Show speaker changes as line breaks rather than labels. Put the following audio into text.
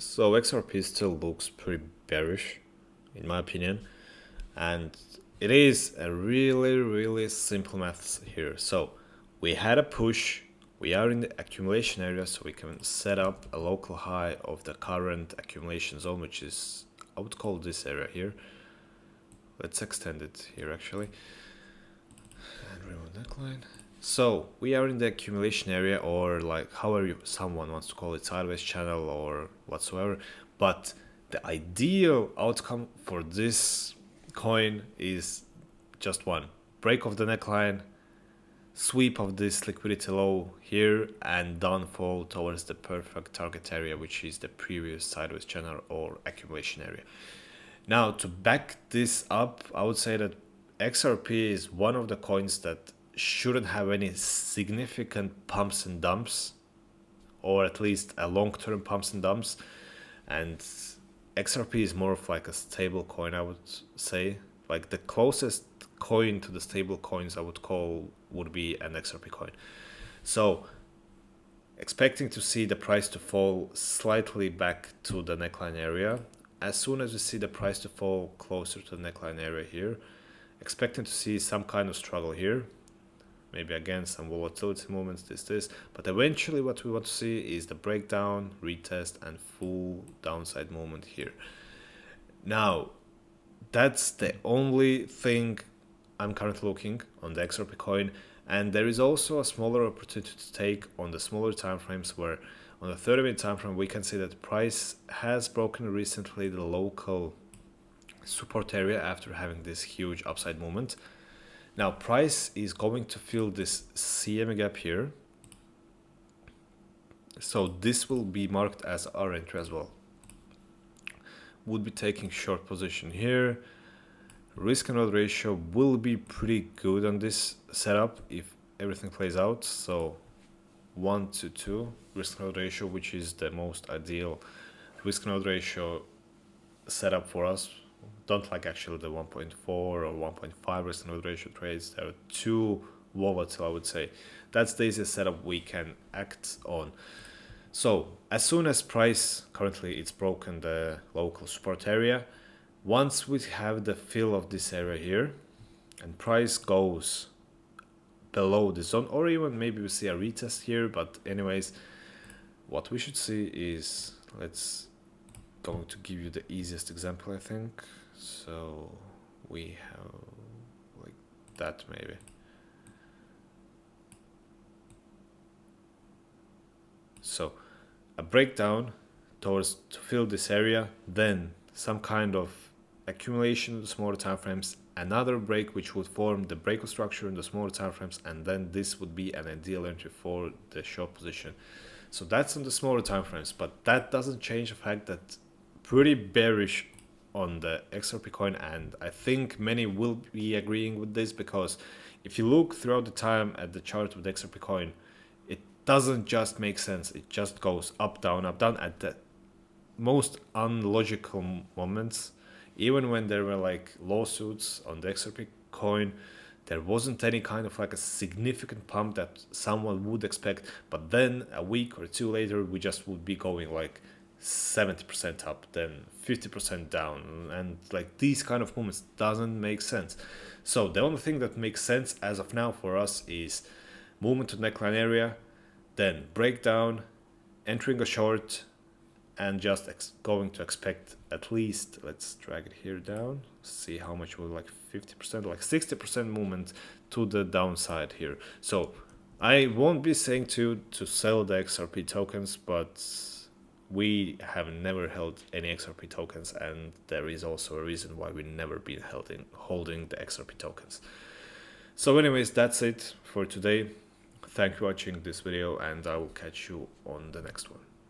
So XRP still looks pretty bearish, in my opinion, and it is a really simple maths here. So we had a push, we are in the accumulation area, so we can set up a local high of the current accumulation zone, which is, I would call this area here. Let's extend it here actually, and remove neckline. So we are in the accumulation area, or like however someone wants to call it, sideways channel or whatsoever. But the ideal outcome for this coin is just one: break of the neckline, sweep of this liquidity low here, and downfall towards the perfect target area, which is the previous sideways channel or accumulation area. Now, to back this up, I would say that XRP is one of the coins that shouldn't have any significant pumps and dumps, or at least a long-term pumps and dumps. And XRP is more of like a stable coin, I would say. Like the closest coin to the stable coins I would call would be an XRP coin. So expecting to see the price to fall slightly back to the neckline area. As soon as we see the price to fall closer to the neckline area here, expecting to see some kind of struggle here, maybe again some volatility movements, this, but eventually what we want to see is the breakdown, retest, and full downside movement here. Now, that's the only thing I'm currently looking on the XRP coin, and there is also a smaller opportunity to take on the smaller time frames, where on the 30-minute time frame we can see that the price has broken recently the local support area after having this huge upside movement. Now price is going to fill this CME gap here, so this will be marked as our entry as well. Would be taking short position here. Risk and reward ratio will be pretty good on this setup if everything plays out. So 1 to 2 risk and reward ratio, which is the most ideal risk and reward ratio setup for us. Don't like actually the 1.4 or 1.5 risk and reward ratio trades. They're too volatile, I would say. That's the easiest setup we can act on. So as soon as price, currently it's broken the local support area, once we have the fill of this area here and price goes below the zone, or even maybe we see a retest here, but anyways, what we should see is, let's going to give you the easiest example, I think. So we have like that maybe. So a breakdown towards to fill this area, then some kind of accumulation in the smaller time frames, another break which would form the breakout structure in the smaller time frames, and then this would be an ideal entry for the short position. So that's on the smaller time frames, but that doesn't change the fact that pretty bearish on the XRP coin, and I think many will be agreeing with this, because if you look throughout the time at the chart with the XRP coin, it doesn't just make sense. It just goes up down at the most unlogical moments. Even when there were like lawsuits on the XRP coin, there wasn't any kind of like a significant pump that someone would expect, but then a week or two later we just would be going like 70% up, then 50% down, and like these kind of movements doesn't make sense. So the only thing that makes sense as of now for us is movement to neckline area, then breakdown, entering a short, and just going to expect at least, let's drag it here down, see how much will, like 50%, like 60% movement to the downside here. So I won't be saying to sell the XRP tokens, but we have never held any XRP tokens, and there is also a reason why we've never been holding the XRP tokens. So anyways, that's it for today. Thank you for watching this video, and I will catch you on the next one.